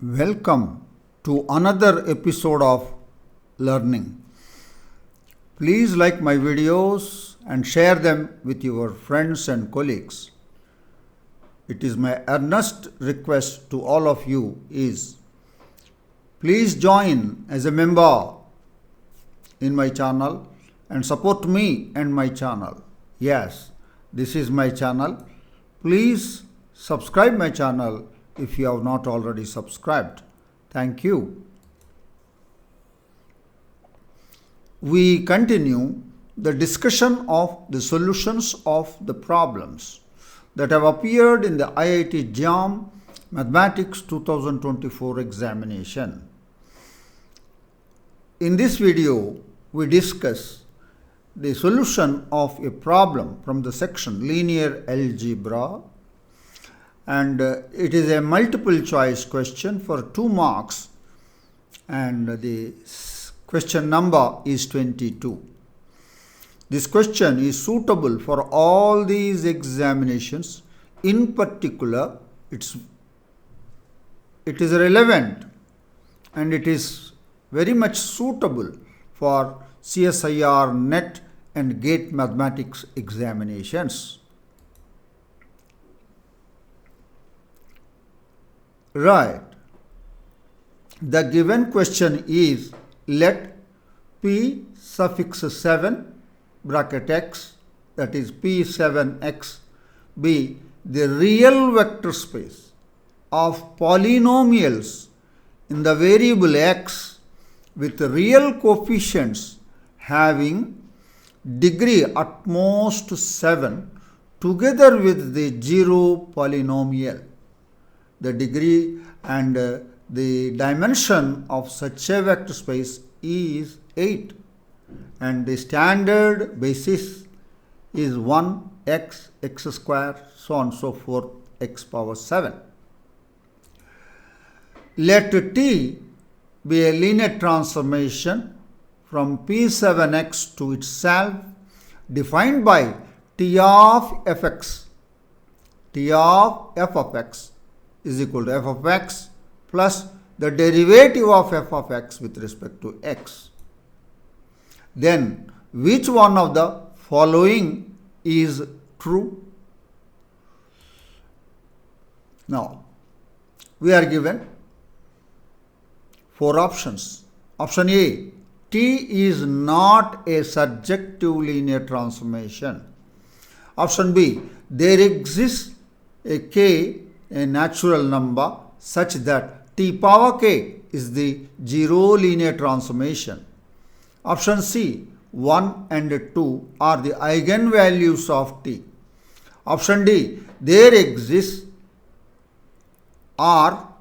Welcome to another episode of Learning. Please like my videos and share them with your friends and colleagues. It is my earnest request to all of you is please join as a member in my channel and support me and my channel. Yes, this is my channel. Please subscribe my channel if you have not already subscribed. Thank you. We continue the discussion of the solutions of the problems that have appeared in the IIT JAM Mathematics 2024 examination. In this video, we discuss the solution of a problem from the section Linear Algebra, and it is a multiple choice question for 2 marks, and the question number is 22. This question is suitable for all these examinations. In particular, it is relevant and it is very much suitable for CSIR NET and GATE mathematics examinations. Right. The given question is, let P suffix 7 bracket x, that is P7x, be the real vector space of polynomials in the variable x with real coefficients having degree at most 7 together with the 0 polynomial. The degree and the dimension of such a vector space is 8, and the standard basis is 1 x, x square, so on and so forth, x power 7. Let T be a linear transformation from P7x to itself defined by T of fx. T of f of x is equal to f of x plus the derivative of f of x with respect to x. Then, which one of the following is true? Now, we are given 4 options. Option A, T is not a surjective linear transformation. Option B, there exists a k, a natural number such that t power k is the 0 linear transformation. Option C, 1 and 2 are the eigenvalues of t. Option D, there exists R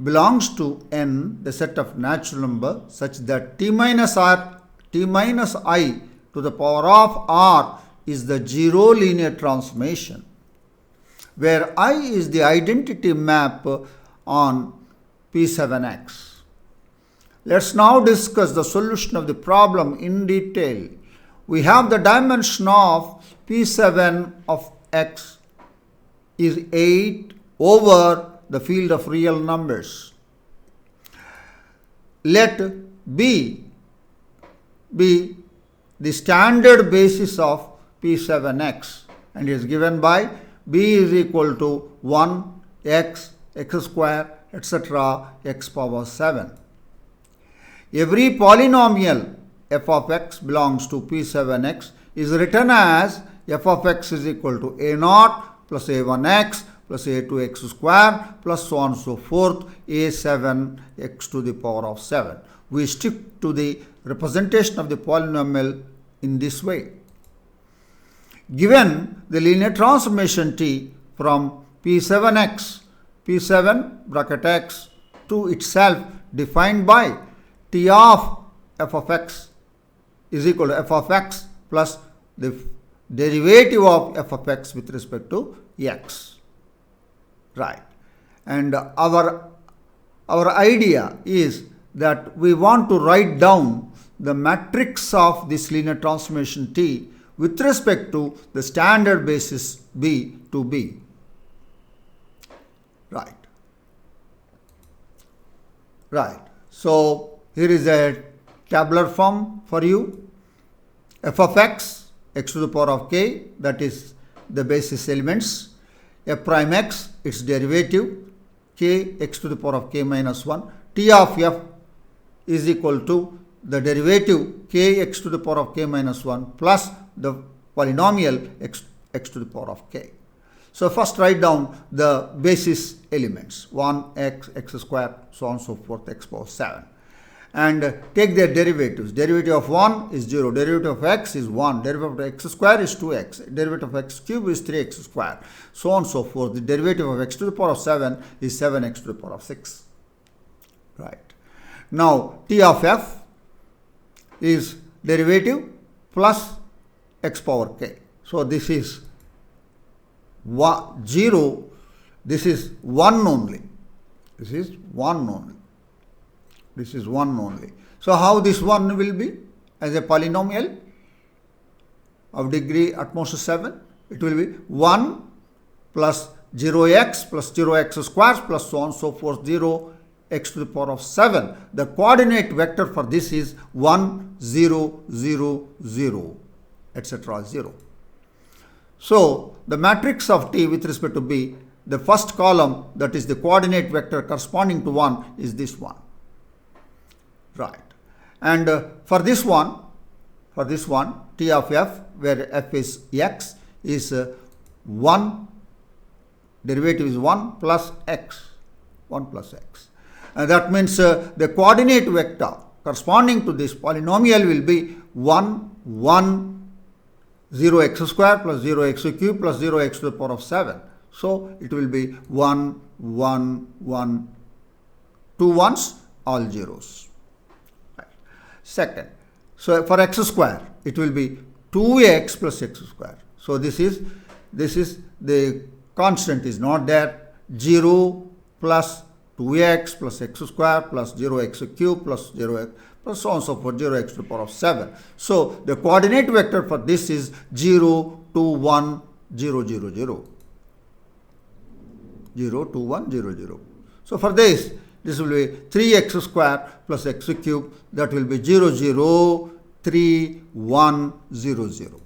belongs to n, the set of natural number, such that t minus i to the power of r is the 0 linear transformation, where I is the identity map on P7x. Let's now discuss the solution of the problem in detail. We have the dimension of P7 of x is 8 over the field of real numbers. Let B be the standard basis of P7x, and is given by b is equal to 1 x, x square, etc. x power 7. Every polynomial f of x belongs to P7x is written as f of x is equal to a0 plus a1x plus a2x square plus so on and so forth, a7x to the power of 7. We stick to the representation of the polynomial in this way. Given the linear transformation T from P7x, P7 bracket x to itself defined by T of f of x is equal to f of x plus the derivative of f of x with respect to x. Right. And our idea is that we want to write down the matrix of this linear transformation T with respect to the standard basis B to B. Right. Right. So here is a tabular form for you. F of x, x to the power of k, that is the basis elements. F prime x, its derivative, k, x to the power of k minus 1. T of f is equal to the derivative k, x to the power of k minus 1 plus the polynomial x to the power of k. So first write down the basis elements, 1, x, x square, so on and so forth, x power 7. And take their derivatives. Derivative of 1 is 0, derivative of x is 1, derivative of x square is 2x, derivative of x cube is 3x square, so on and so forth. The derivative of x to the power of 7 is 7x to the power of 6. Right. Now, T of f is derivative plus x power k. So this is 0, this is 1 only. This is 1 only. This is 1 only. So how this 1 will be as a polynomial of degree at most 7? It will be 1 plus 0x plus 0x squared plus so on and so forth, 0x to the power of 7. The coordinate vector for this is 1, 0, 0, 0, etc. 0. So the matrix of T with respect to B, the first column, that is the coordinate vector corresponding to 1, is this one. Right. And for this one, T of f, where f is x, is 1, derivative is 1 plus x, 1 plus x. And that means the coordinate vector corresponding to this polynomial will be 1, 1, 0x square plus 0x cube plus 0x to the power of 7. So it will be 1, 1, 1, 2 ones, all zeros. Right. Second, so for x square, it will be 2x plus x square. So this is the constant is not there. 0 plus 2x plus x square plus 0x cube plus 0x plus so on and so forth, 0x to the power of 7. So the coordinate vector for this is 0, 2, 1, 0, 0, 0. 0, 2, 1, 0, 0. So for this will be 3x square plus x cube, that will be 0, 0, 3, 1, 0, 0.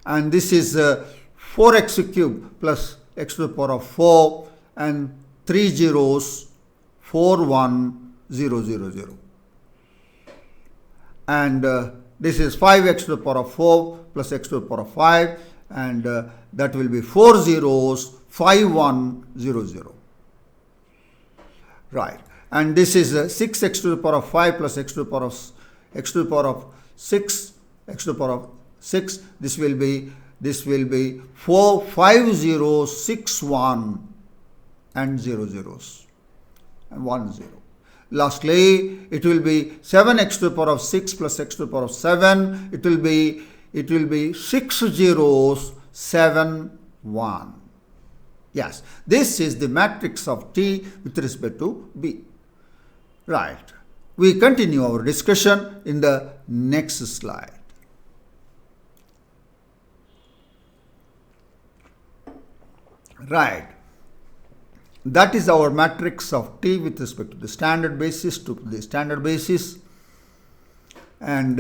And this is 4x cube plus x to the power of 4 and 3 zeros, 4, 1, 0, 0, 0. And this is 5x to the power of 4 plus x to the power of 5, and that will be 4 zeros, 5, 1, 0, 0. Right. And this is 6x to the power of 5 plus x to the power of 6, x to the power of 6. This will be 4, 5 zeros, 6, 1 and 0 zeros and 1 0. Lastly, it will be 7x to the power of 6 plus x to the power of 7. It will be 6 zeros, 7, 1. Yes, this is the matrix of T with respect to B. Right. We continue our discussion in the next slide. Right. That is our matrix of T with respect to the standard basis And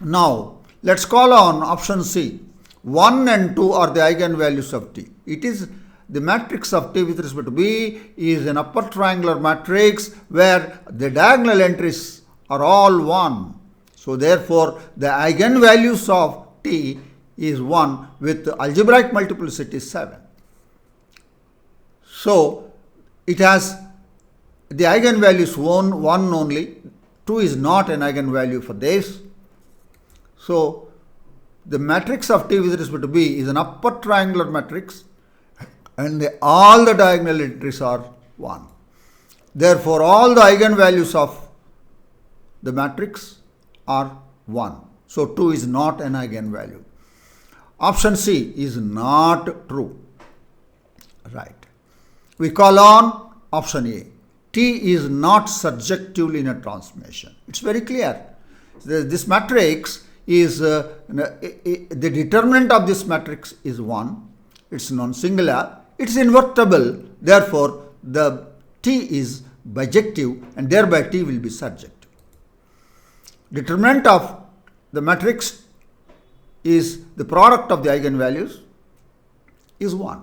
now let's call on option C. 1 and 2 are the eigenvalues of T. It is the matrix of T with respect to B is an upper triangular matrix where the diagonal entries are all 1. So therefore the eigenvalues of T is 1 with algebraic multiplicity 7. So it has the eigenvalues 1 only, 2 is not an eigenvalue for this. So the matrix of T with respect to B is an upper triangular matrix and all the diagonal entries are 1. Therefore all the eigenvalues of the matrix are 1. So 2 is not an eigenvalue. Option C is not true. Right. We call on option A. T is not surjective linear transformation. It's very clear. This matrix is, the determinant of this matrix is 1. It's non-singular. It's invertible. Therefore, the T is bijective and thereby T will be surjective. Determinant of the matrix is the product of the eigenvalues is 1.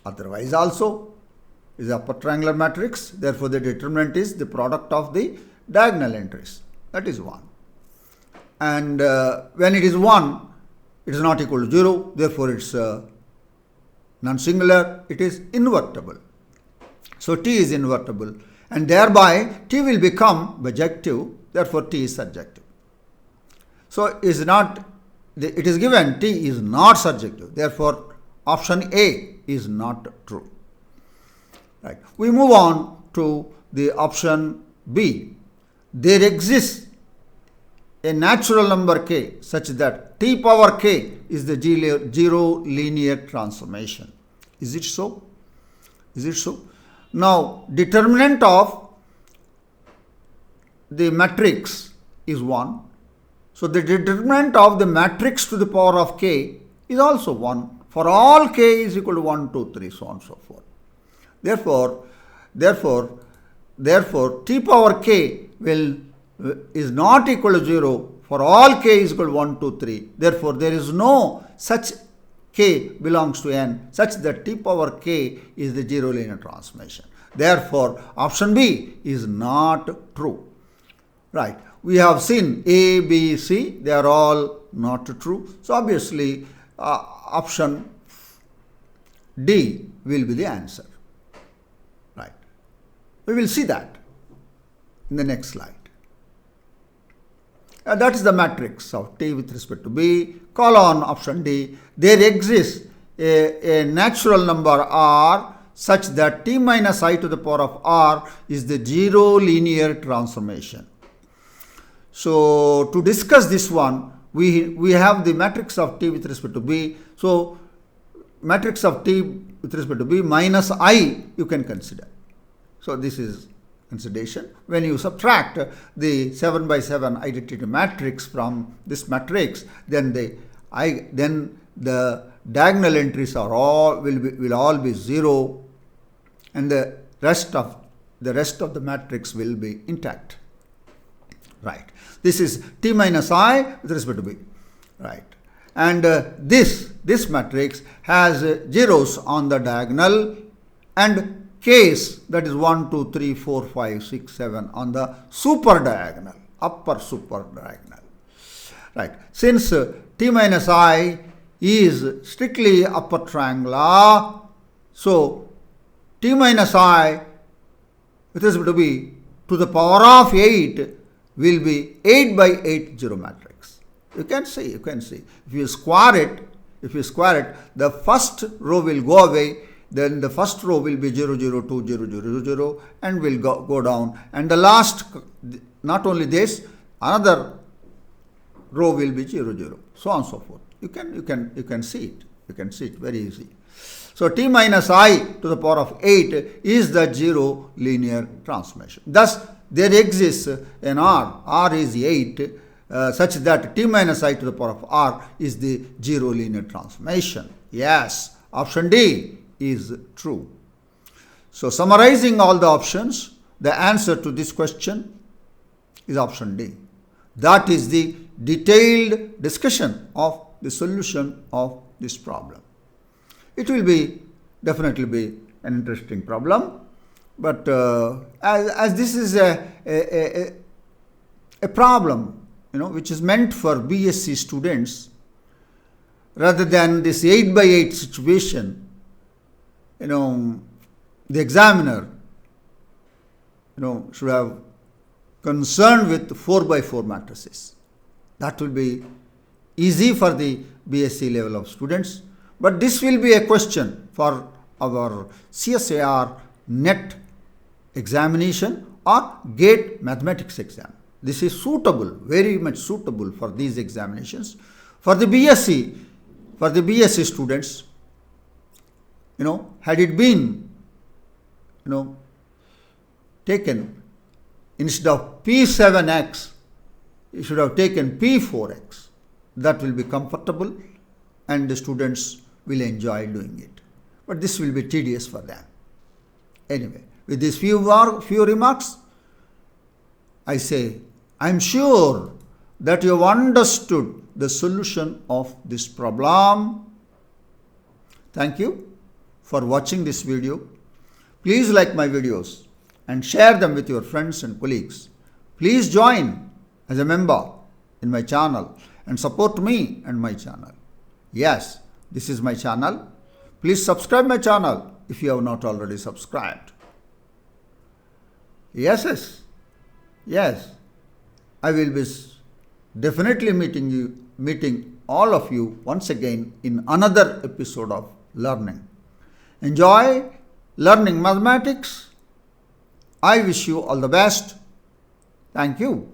Otherwise also is upper triangular matrix, therefore the determinant is the product of the diagonal entries, that is 1. And when it is 1, it is not equal to 0, therefore it is non-singular, it is invertible. So T is invertible and thereby T will become bijective, therefore T is surjective. So it is given T is not surjective, therefore option A is not true. Right. We move on to the option B. There exists a natural number k such that T power k is the zero linear transformation. Is it so? Is it so? Now, determinant of the matrix is 1. So, the determinant of the matrix to the power of k is also 1. For all k is equal to 1, 2, 3, so on and so forth. Therefore, T power k is not equal to 0 for all k is equal to 1, 2, 3. Therefore, there is no such k belongs to n such that T power k is the zero linear transformation. Therefore, option B is not true. Right. We have seen A, B, C, they are all not true. So, obviously, option D will be the answer. Right. We will see that in the next slide. That is the matrix of T with respect to B. Call on option D. There exists a natural number R such that T minus I to the power of R is the zero linear transformation. So, to discuss this one, we have the matrix of T with respect to B. So, matrix of T with respect to B minus I you can consider. So, this is consideration. When you subtract the 7 by 7 identity matrix from this matrix, then the diagonal entries will all be 0 and the rest of the matrix will be intact. Right. This is T minus I with respect to B. Right. And this matrix has zeros on the diagonal and case, that is 1, 2, 3, 4, 5, 6, 7 on the super diagonal, upper super diagonal. Right. Since T minus I is strictly upper triangular, so T minus I with respect to B to the power of 8 will be 8 by 8 zero matrix. You can see. If you square it, the first row will go away. Then the first row will be 0, 0, 2, 0, 0, 0 and will go down. And the last, not only this, another row will be 0, 0, so on and so forth. You can see it. You can see it very easy. So, T minus I to the power of 8 is the zero linear transformation. Thus, there exists an R is 8, such that T minus I to the power of R is the zero linear transformation. Yes, option D is true. So, summarizing all the options, the answer to this question is option D. That is the detailed discussion of the solution of this problem. It will definitely be an interesting problem, but as this is a problem, which is meant for BSc students, rather than this 8 by 8 situation, the examiner, should have concerned with 4 by 4 matrices. That will be easy for the BSc level of students. But this will be a question for our CSIR NET examination or GATE mathematics exam. This is suitable, very much suitable for these examinations. For the BSc students, had it been, taken instead of P7x, you should have taken P4x. That will be comfortable and the students will enjoy doing it. But this will be tedious for them. Anyway, With these few remarks, I say, I am sure that you have understood the solution of this problem. Thank you for watching this video. Please like my videos and share them with your friends and colleagues. Please join as a member in my channel and support me and my channel. Yes, this is my channel. Please subscribe my channel if you have not already subscribed. Yes, I will be definitely meeting all of you once again in another episode of learning. Enjoy learning mathematics. I wish you all the best. Thank you.